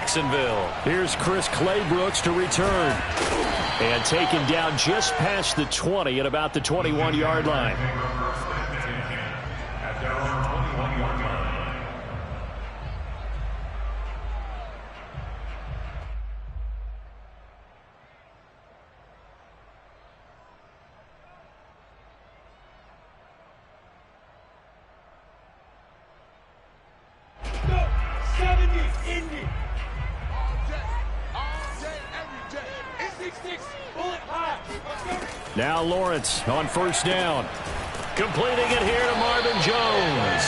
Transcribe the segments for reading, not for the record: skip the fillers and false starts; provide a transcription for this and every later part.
Jacksonville. Here's Chris Claybrooks to return. And taken down just past the 20 at about the 21-yard line. Now Lawrence on first down. Completing it here to Marvin Jones.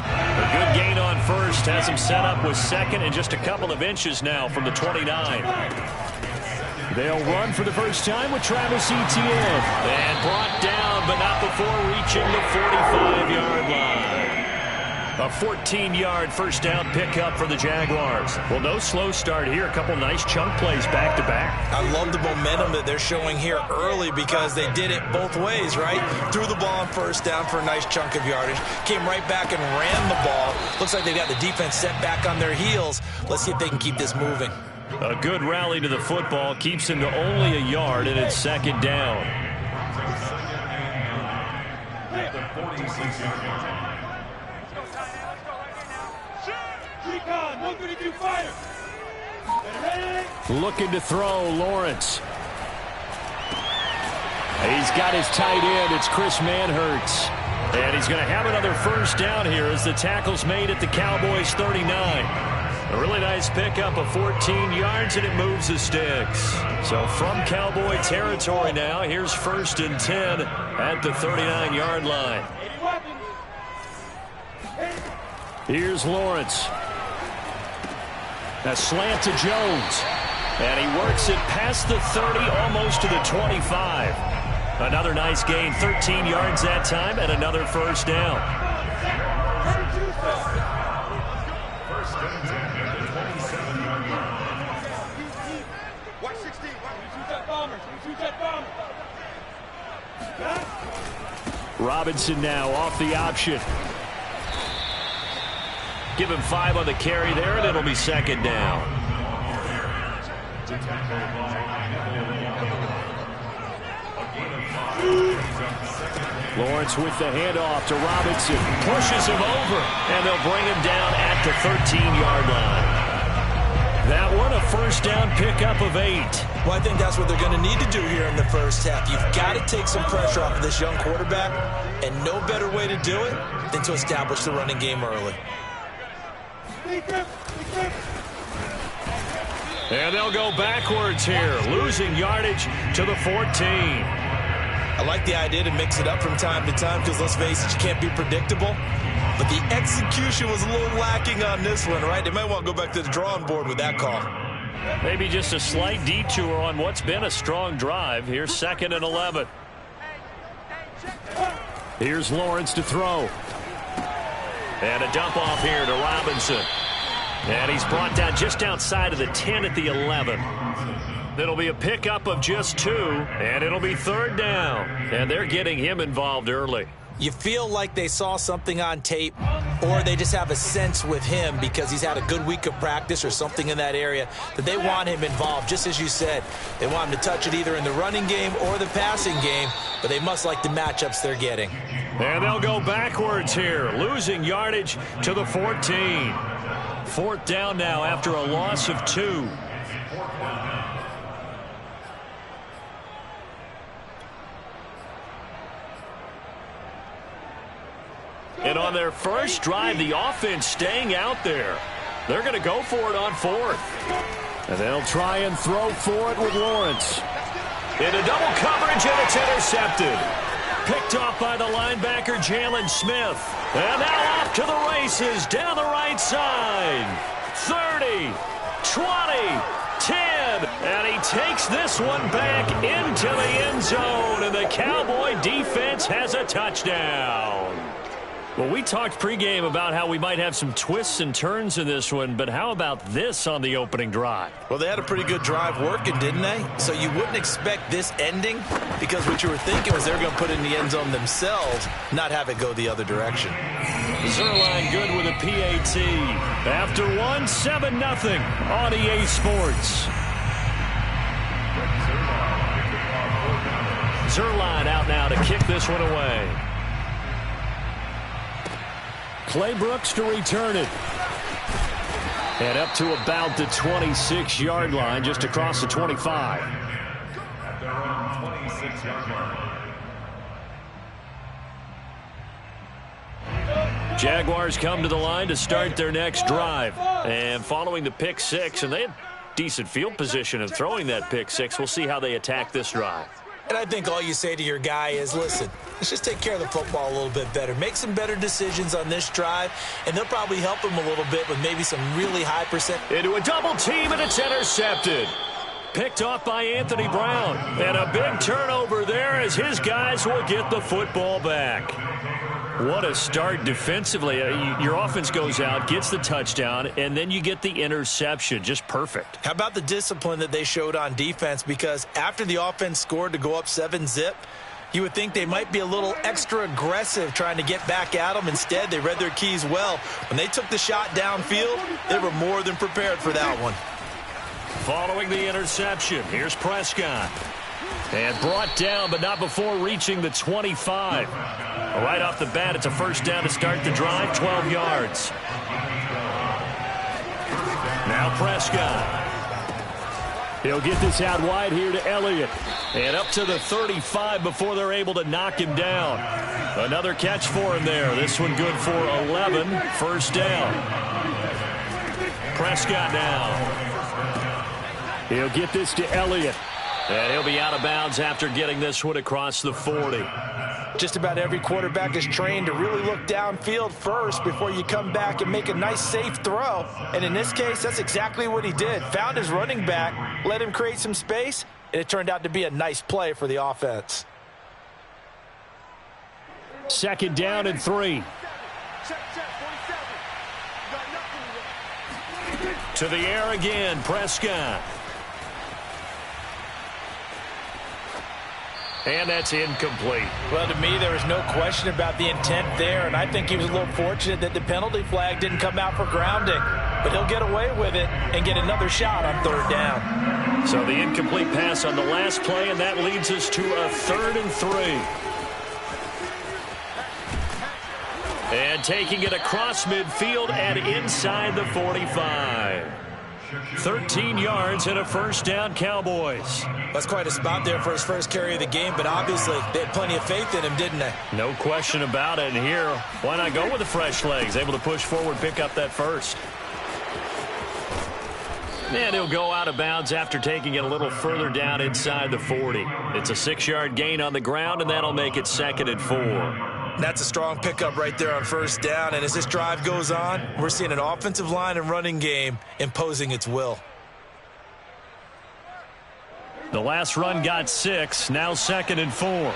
A good gain on first. Has him set up with second and just a couple of inches now from the 29. They'll run for the first time with Travis Etienne. And brought down, but not before reaching the 45-yard line. A 14-yard first down pickup for the Jaguars. Well, no slow start here. A couple nice chunk plays back-to-back. I love the momentum that they're showing here early because they did it both ways, right? Threw the ball on first down for a nice chunk of yardage. Came right back and ran the ball. Looks like they've got the defense set back on their heels. Let's see if they can keep this moving. A good rally to the football. Keeps him to only a yard, and it's second down. Looking to throw, Lawrence. He's got his tight end. It's Chris Manhertz. And he's going to have another first down here as the tackle's made at the Cowboys' 39. A really nice pickup of 14 yards, and it moves the sticks. So from Cowboy territory now, here's first and 10 at the 39-yard line. Here's Lawrence. A slant to Jones. And he works it past the 30, almost to the 25. Another nice gain, 13 yards that time, and another first down. Robinson now off the option. Give him 5 on the carry there, and it'll be second down. Lawrence with the handoff to Robinson. Pushes him over, and they'll bring him down at the 13-yard line. That one, a first down pickup of 8. Well, I think that's what they're going to need to do here in the first half. You've got to take some pressure off of this young quarterback, and no better way to do it than to establish the running game early. And they'll go backwards here, losing yardage to the 14. I like the idea to mix it up from time to time because, let's face it, you can't be predictable. But the execution was a little lacking on this one, right? They might want to go back to the drawing board with that call. Maybe just a slight detour on what's been a strong drive. Here's second and 11. Here's Lawrence to throw. And a dump off here to Robinson. And he's brought down just outside of the 10 at the 11. It'll be a pickup of just 2, and it'll be third down. And they're getting him involved early. You feel like they saw something on tape, or they just have a sense with him because he's had a good week of practice or something in that area that they want him involved. Just as you said, they want him to touch it either in the running game or the passing game, but they must like the matchups they're getting. And they'll go backwards here, losing yardage to the 14. Fourth down now after a loss of 2. And on their first drive, the offense staying out there. They're going to go for it on 4th. And they'll try and throw for it with Lawrence. Into double coverage, and it's intercepted. Picked off by the linebacker, Jalen Smith. And now off to the races, down the right side. 30, 20, 10. And he takes this one back into the end zone. And the Cowboy defense has a touchdown. Well, we talked pregame about how we might have some twists and turns in this one, but how about this on the opening drive? Well, they had a pretty good drive working, didn't they? So you wouldn't expect this ending, because what you were thinking was they were going to put it in the end zone themselves, not have it go the other direction. Zerline good with a PAT. After one, 7-0 on EA Sports. Zerline out now to kick this one away. Clay Brooks to return it. And up to about the 26-yard line, just across the 25. Jaguars come to the line to start their next drive. And following the pick six, and they had decent field position in throwing that pick six, we'll see how they attack this drive. And I think all you say to your guy is, listen, let's just take care of the football a little bit better. Make some better decisions on this drive, and they'll probably help him a little bit with maybe some really high percent. Into a double team, and it's intercepted. Picked off by Anthony Brown. And a big turnover there as his guys will get the football back. What a start defensively. Your offense goes out, gets the touchdown, and then you get the interception. Just perfect. How about the discipline that they showed on defense? Because after the offense scored to go up 7-zip, you would think they might be a little extra aggressive trying to get back at them. Instead, they read their keys well. When they took the shot downfield, they were more than prepared for that one. Following the interception, here's Prescott. And brought down, but not before reaching the 25. Right off the bat, it's a first down to start the drive, 12 yards. Now Prescott. He'll get this out wide here to Elliott. And up to the 35 before they're able to knock him down. Another catch for him there. This one good for 11. First down. Prescott now. He'll get this to Elliott. And he'll be out of bounds after getting this one across the 40. Just about every quarterback is trained to really look downfield first before you come back and make a nice, safe throw. And in this case, that's exactly what he did. Found his running back, let him create some space, and it turned out to be a nice play for the offense. Second down and 3. To the air again, Prescott. And that's incomplete. Well, to me, there was no question about the intent there, and I think he was a little fortunate that the penalty flag didn't come out for grounding. But he'll get away with it and get another shot on third down. So the incomplete pass on the last play, and that leads us to a 3rd and 3. And taking it across midfield and inside the 45. 13 yards and a first down, Cowboys. That's quite a spot there for his first carry of the game, but obviously they had plenty of faith in him, didn't they? No question about it. And here, why not go with the fresh legs? Able to push forward, pick up that first. And he'll go out of bounds after taking it a little further down inside the 40. It's a 6-yard gain on the ground, and that'll make it 2nd and 4. That's a strong pickup right there on first down. And as this drive goes on, we're seeing an offensive line and running game imposing its will. The last run got 6. Now 2nd and 4.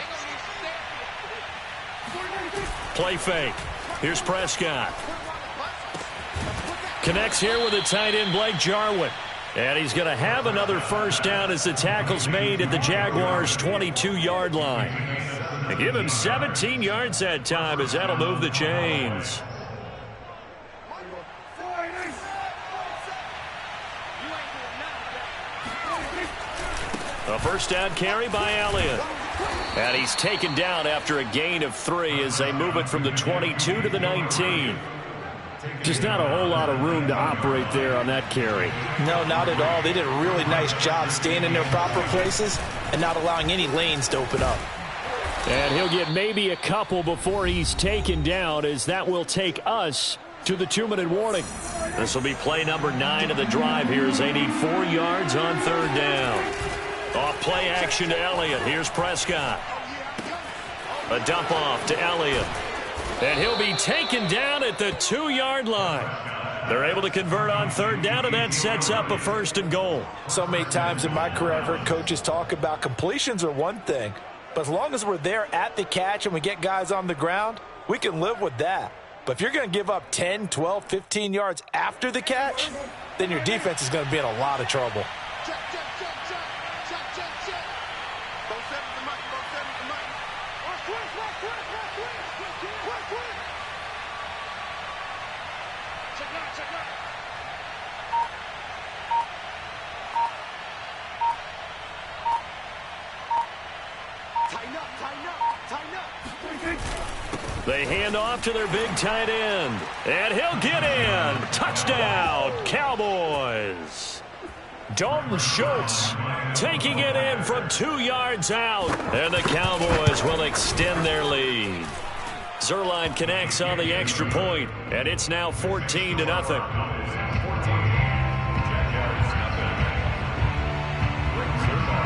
Play fake. Here's Prescott. Connects here with a tight end, Blake Jarwin. And he's going to have another first down as the tackle's made at the Jaguars' 22-yard line. And give him 17 yards that time as that'll move the chains. A first down carry by Elliott. And he's taken down after a gain of 3 as they move it from the 22 to the 19. Just not a whole lot of room to operate there on that carry. No, not at all. They did a really nice job staying in their proper places and not allowing any lanes to open up. And he'll get maybe a couple before he's taken down, as that will take us to the 2-minute warning. This will be play number 9 of the drive here as they need 4 yards on third down. Off play action to Elliott. Here's Prescott. A dump off to Elliott. And he'll be taken down at the 2-yard line. They're able to convert on third down, and that sets up a 1st and goal. So many times in my career I've heard coaches talk about completions are one thing, but as long as we're there at the catch and we get guys on the ground, we can live with that. But if you're going to give up 10, 12, 15 yards after the catch, then your defense is going to be in a lot of trouble. They hand off to their big tight end. And he'll get in. Touchdown, Cowboys. Dalton Schultz taking it in from 2 yards out. And the Cowboys will extend their lead. Zerline connects on the extra point, and it's now 14-0.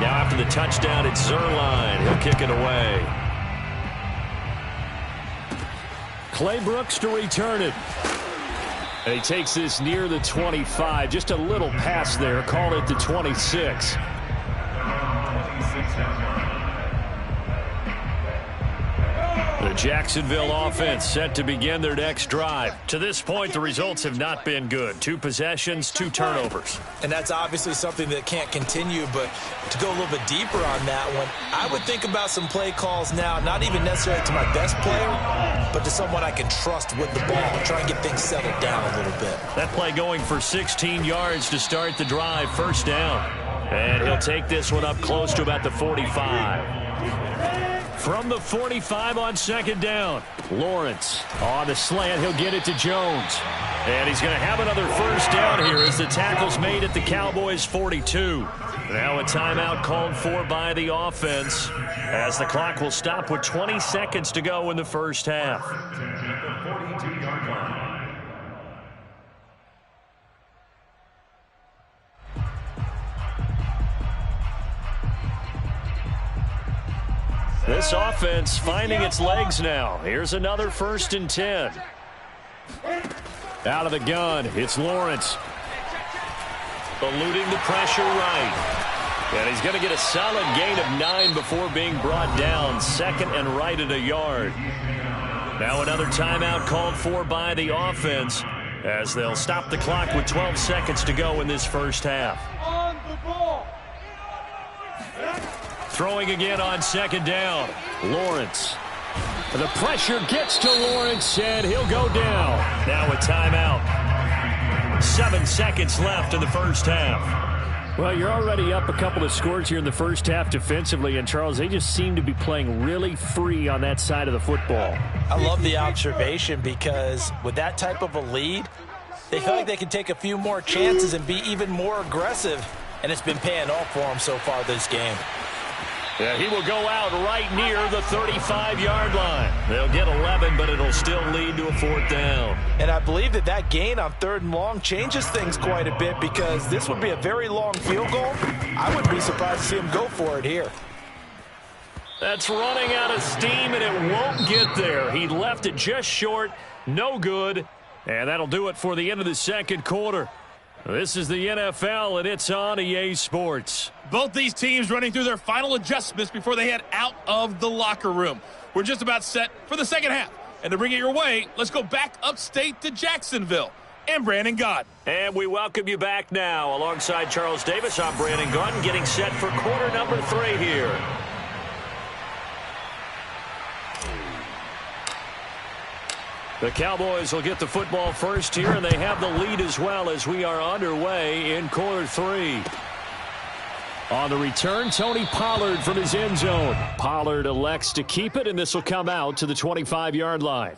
Now after the touchdown, it's Zerline. He'll kick it away. Clay Brooks to return it. And he takes this near the 25. Just a little pass there. Call it the 26. The Jacksonville offense set to begin their next drive. To this point, the results have not been good. 2 possessions, 2 turnovers. And that's obviously something that can't continue, but to go a little bit deeper on that one, I would think about some play calls now, not even necessarily to my best player, but to someone I can trust with the ball. Try and get things settled down a little bit. That play going for 16 yards to start the drive, first down. And he'll take this one up close to about the 45. From the 45 on second down, Lawrence on the slant. He'll get it to Jones. And he's going to have another first down here as the tackle's made at the Cowboys' 42. Now a timeout called for by the offense as the clock will stop with 20 seconds to go in the first half. This offense finding its legs now. Here's another 1st and 10. Out of the gun, it's Lawrence. Eluding the pressure right. And he's going to get a solid gain of 9 before being brought down. 2nd and right at a yard. Now another timeout called for by the offense as they'll stop the clock with 12 seconds to go in this first half. Throwing again on second down. Lawrence. The pressure gets to Lawrence, and he'll go down. Now a timeout. 7 seconds left in the first half. Well, you're already up a couple of scores here in the first half defensively, and Charles, they just seem to be playing really free on that side of the football. I love the observation because with that type of a lead, they feel like they can take a few more chances and be even more aggressive, and it's been paying off for them so far this game. Yeah, he will go out right near the 35-yard line. They'll get 11, but it'll still lead to a 4th down. And I believe that gain on 3rd and long changes things quite a bit because this would be a very long field goal. I wouldn't be surprised to see him go for it here. That's running out of steam, and it won't get there. He left it just short, no good, and that'll do it for the end of the second quarter. This is the NFL, and it's on EA Sports. Both these teams running through their final adjustments before they head out of the locker room. We're just about set for the second half. And to bring it your way, let's go back upstate to Jacksonville. And Brandon Gott. And we welcome you back now. Alongside Charles Davis, I'm Brandon Gott, getting set for quarter number 3 here. The Cowboys will get the football first here, and they have the lead as well as we are underway in quarter 3. On the return, Tony Pollard from his end zone. Pollard elects to keep it, and this will come out to the 25-yard line.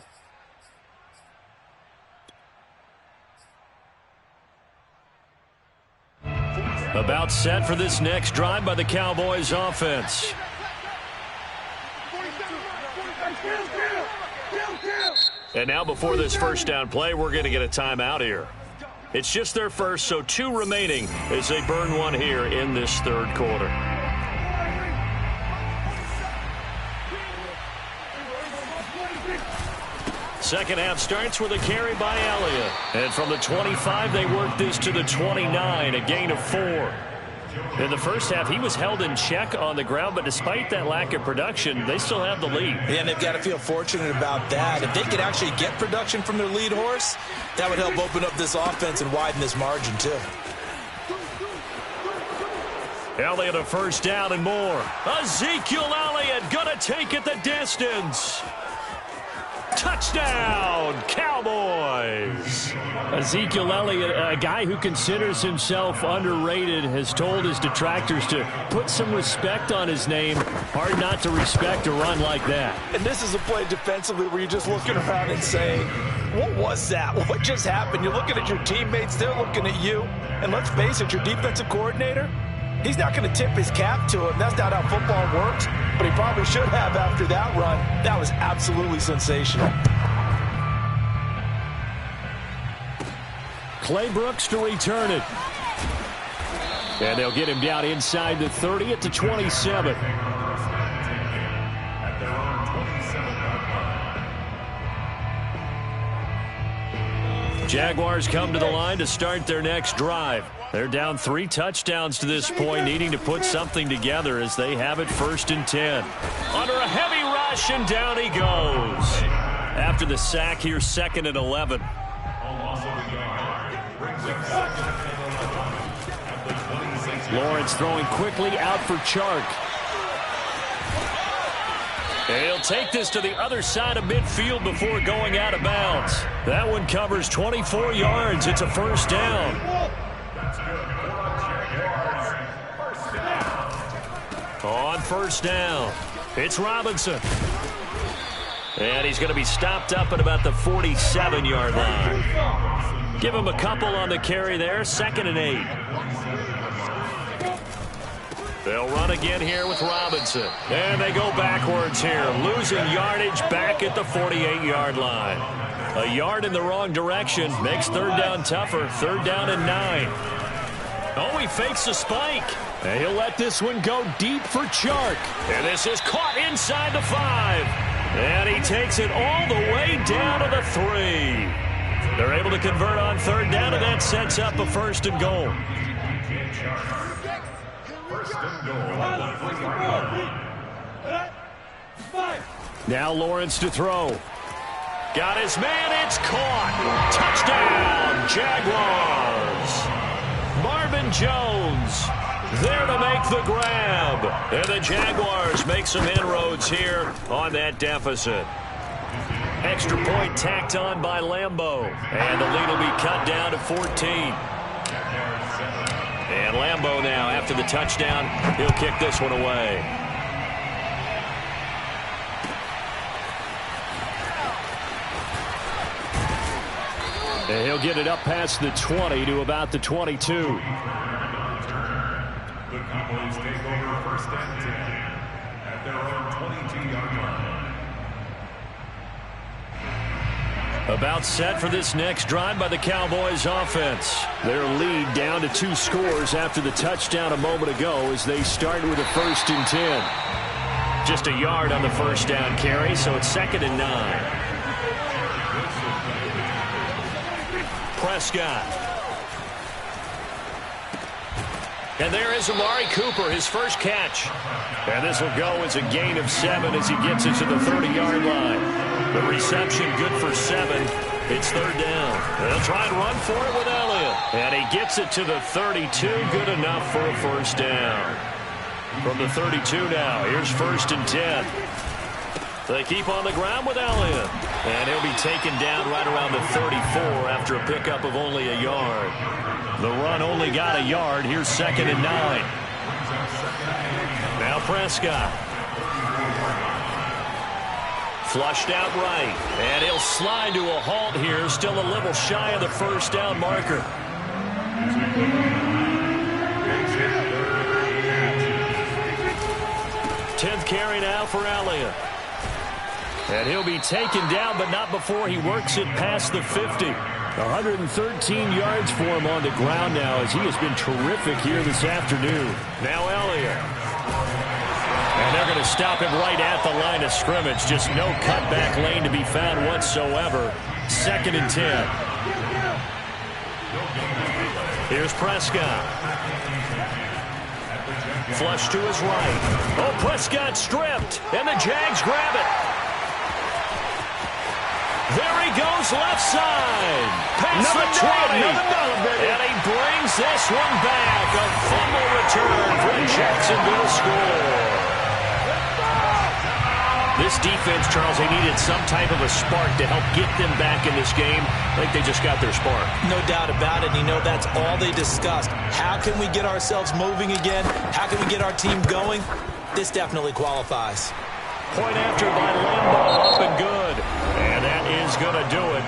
About set for this next drive by the Cowboys offense. And now before this first down play, we're going to get a timeout here. It's just their first, so 2 remaining as they burn 1 here in this 3rd quarter. Second half starts with a carry by Elliott. And from the 25, they work this to the 29, a gain of 4. In the first half, he was held in check on the ground, but despite that lack of production, they still have the lead. Yeah, and they've got to feel fortunate about that. If they could actually get production from their lead horse, that would help open up this offense and widen this margin, too. Elliott a first down and more. Ezekiel Elliott gonna take it the distance. Touchdown, Cowboys. Ezekiel Elliott, a guy who considers himself underrated, has told his detractors to put some respect on his name. Hard not to respect a run like that. And this is a play defensively where you're just looking around and saying, what was that? What just happened? You're looking at your teammates, they're looking at you. And let's face it, your defensive coordinator, he's not going to tip his cap to him. That's not how football works, but he probably should have after that run. That was absolutely sensational. Clay Brooks to return it. And they'll get him down inside the 30 at the 27. Jaguars come to the line to start their next drive. They're down 3 touchdowns to this point, needing to put something together as they have it 1st and 10. Under a heavy rush, and down he goes. After the sack, here's 2nd and 11. Lawrence throwing quickly out for Chark. And he'll take this to the other side of midfield before going out of bounds. That one covers 24 yards. It's a 1st down. On 1st down, it's Robinson. And he's going to be stopped up at about the 47-yard line. Give him a couple on the carry there, 2nd and 8. They'll run again here with Robinson. And they go backwards here, losing yardage back at the 48-yard line. A yard in the wrong direction makes 3rd down tougher. 3rd down and 9. Oh, he fakes a spike. And he'll let this one go deep for Chark. And this is caught inside the 5. And he takes it all the way down to the 3. They're able to convert on 3rd down, and that sets up a 1st and goal. Now Lawrence to throw. Got his man, it's caught. Touchdown, Jaguars. Marvin Jones there to make the grab. And the Jaguars make some inroads here on that deficit. Extra point tacked on by Lambeau. And the lead will be cut down to 14. And Lambeau now, after the touchdown, he'll kick this one away. And he'll get it up past the 20 to about the 22. The Cowboys take over 1st and 10 at their own 22-yard line. About set for this next drive by the Cowboys offense. Their lead down to 2 scores after the touchdown a moment ago as they start with a 1st and 10. Just a yard on the 1st down carry, so it's 2nd and 9. Prescott. And there is Amari Cooper, his first catch. And this will go as a gain of 7 as he gets it to the 30-yard line. The reception good for 7. It's 3rd down. They'll try and run for it with Elliott. And he gets it to the 32. Good enough for a 1st down. From the 32 now, here's 1st and 10. They keep on the ground with Elliott. And he'll be taken down right around the 34 after a pickup of only a yard. The run only got a yard. Here's 2nd and 9. Now Prescott. Flushed out right. And he'll slide to a halt here. Still a little shy of the 1st down marker. Tenth carry now for Elliott. And he'll be taken down, but not before he works it past the 50. 113 yards for him on the ground now as he has been terrific here this afternoon. Now Elliott. And they're going to stop him right at the line of scrimmage. Just no cutback lane to be found whatsoever. 2nd and 10. Here's Prescott. Flush to his right. Oh, Prescott stripped, and the Jags grab it. There he goes, left side. Past the 20. And he brings this one back. A fumble return for the Jacksonville score. This defense, Charles, they needed some type of a spark to help get them back in this game. I think they just got their spark. No doubt about it. You know, that's all they discussed. How can we get ourselves moving again? How can we get our team going? This definitely qualifies. Point after by Lambeau, up and good. And that is going to do it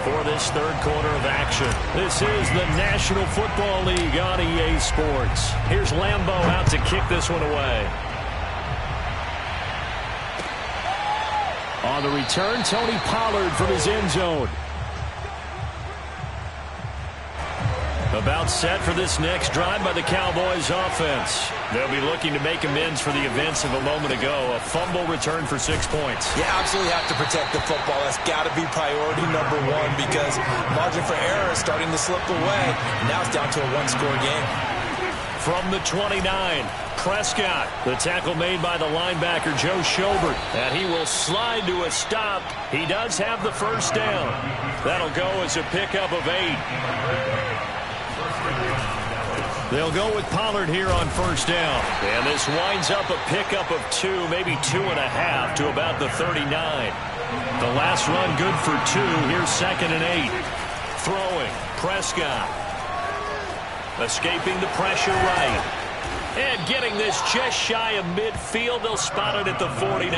for this third quarter of action. This is the National Football League on EA Sports. Here's Lambeau out to kick this one away. On the return, Tony Pollard from his end zone. About set for this next drive by the Cowboys offense. They'll be looking to make amends for the events of a moment ago. A fumble return for 6 points. You absolutely have to protect the football. That's got to be priority number one because margin for error is starting to slip away. Now it's down to a one-score game. From the 29, Prescott. The tackle made by the linebacker, Joe Schobert. And he will slide to a stop. He does have the first down. That'll go as a pickup of 8. They'll go with Pollard here on first down. And this winds up a pickup of 2, maybe 2.5 to about the 39. The last run good for 2. Here's 2nd and 8. Throwing, Prescott. Escaping the pressure right. And getting this just shy of midfield. They'll spot it at the 49.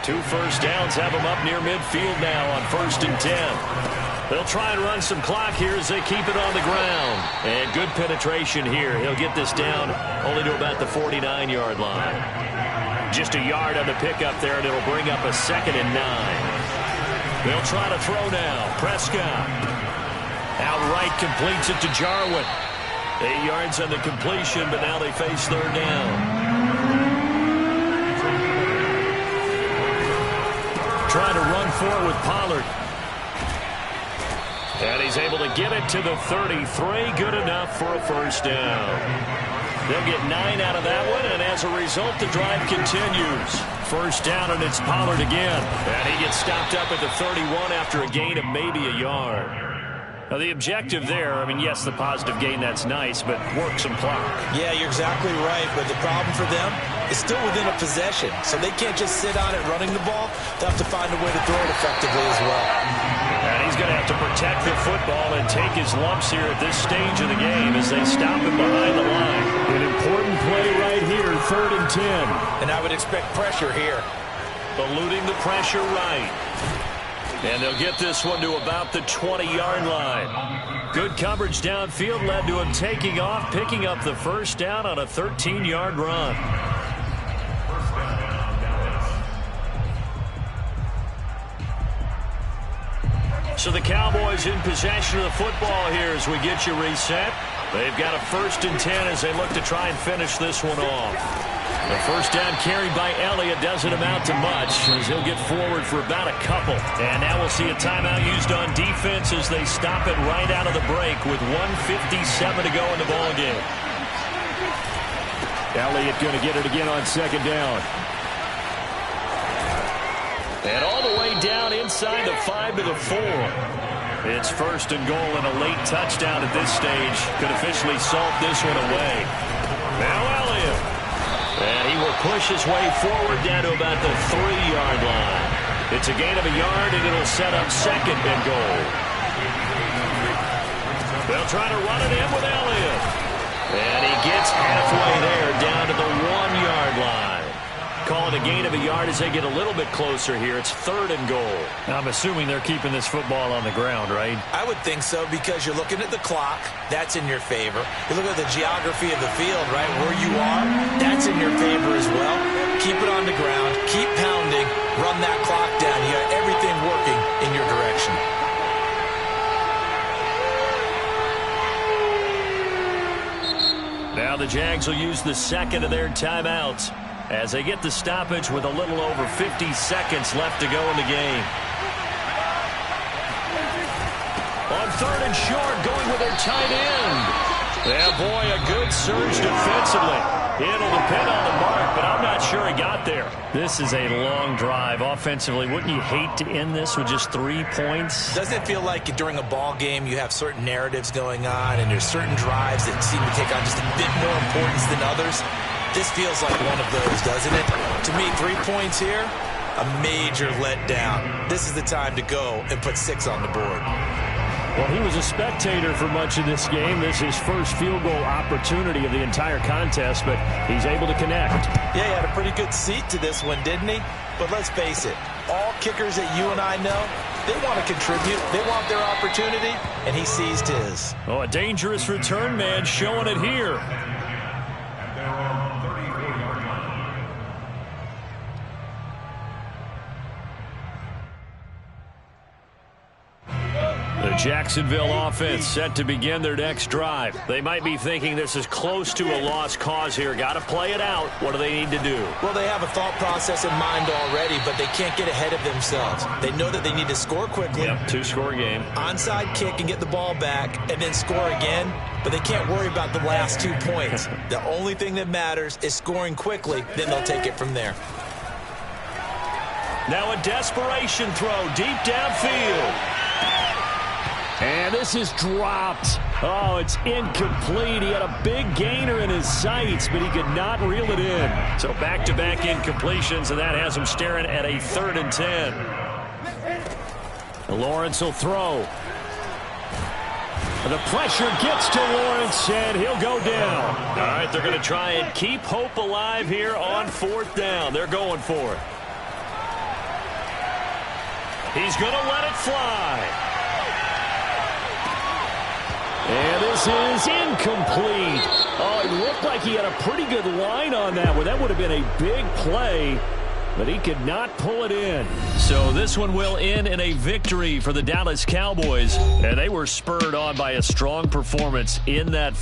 2 first downs have them up near midfield now on 1st and 10. They'll try and run some clock here as they keep it on the ground. And good penetration here. He'll get this down only to about the 49-yard line. Just a yard on the pickup there, and it'll bring up a 2nd and 9. They'll try to throw now. Prescott. Outright completes it to Jarwin. 8 yards on the completion, but now they face 3rd down. Trying to run forward with Pollard. And he's able to get it to the 33. Good enough for a first down. They'll get 9 out of that one, and as a result, the drive continues. First down, and it's Pollard again. And he gets stopped up at the 31 after a gain of maybe a yard. Now, the objective there, I mean, yes, the positive gain, that's nice, but work some clock. Yeah, you're exactly right, but the problem for them is still within a possession, so they can't just sit on it running the ball. They'll have to find a way to throw it effectively as well. And he's going to have to protect the football and take his lumps here at this stage of the game as they stop him behind the line. An important play right here, 3rd and 10. And I would expect pressure here. Eluding the pressure right. And they'll get this one to about the 20-yard line. Good coverage downfield led to him taking off, picking up the first down on a 13-yard run. So the Cowboys in possession of the football here as we get you reset. They've got a 1st and 10 as they look to try and finish this one off. The first down carried by Elliott doesn't amount to much as he'll get forward for about a couple. And now we'll see a timeout used on defense as they stop it right out of the break with 1:57 to go in the ballgame. Elliott going to get it again on 2nd down. And all the way down inside the 5 to the 4. It's 1st and goal, and a late touchdown at this stage could officially salt this one away. Now Elliott. And he will push his way forward down to about the 3-yard line. It's a gain of a yard, and it'll set up 2nd and goal. They'll try to run it in with Elliott. And he gets halfway there down to the 1-yard line. Call it a gain of a yard as they get a little bit closer here. It's 3rd and goal. I'm assuming they're keeping this football on the ground, right? I would think so because you're looking at the clock. That's in your favor. You look at the geography of the field, right? Where you are, that's in your favor as well. Keep it on the ground. Keep pounding. Run that clock down. You got everything working in your direction. Now the Jags will use the 2nd of their timeouts as they get the stoppage with a little over 50 seconds left to go in the game. On 3rd and short, going with their tight end. Yeah, boy, a good surge defensively. It'll depend on the mark, but I'm not sure he got there. This is a long drive offensively. Wouldn't you hate to end this with just 3 points? Doesn't it feel like during a ball game you have certain narratives going on and there's certain drives that seem to take on just a bit more importance than others? This feels like one of those, doesn't it? To me, 3 points here, a major letdown. This is the time to go and put 6 on the board. Well, he was a spectator for much of this game. This is his first field goal opportunity of the entire contest, but he's able to connect. Yeah, he had a pretty good seat to this one, didn't he? But let's face it, all kickers that you and I know, they want to contribute. They want their opportunity, and he seized his. Oh, a dangerous return man showing it here. The Jacksonville offense set to begin their next drive. They might be thinking this is close to a lost cause here. Got to play it out. What do they need to do? Well, they have a thought process in mind already, but they can't get ahead of themselves. They know that they need to score quickly. Yep, 2-score game. Onside kick and get the ball back and then score again, but they can't worry about the last 2 points. The only thing that matters is scoring quickly, then they'll take it from there. Now a desperation throw deep downfield. And this is dropped. Oh, it's incomplete. He had a big gainer in his sights, but he could not reel it in. So back-to-back incompletions, and that has him staring at a 3rd and 10. Lawrence will throw. The pressure gets to Lawrence, and he'll go down. All right, they're going to try and keep hope alive here on 4th down. They're going for it. He's going to let it fly. And this is incomplete. Oh, it looked like he had a pretty good line on that one. That would have been a big play, but he could not pull it in. So this one will end in a victory for the Dallas Cowboys, and they were spurred on by a strong performance in that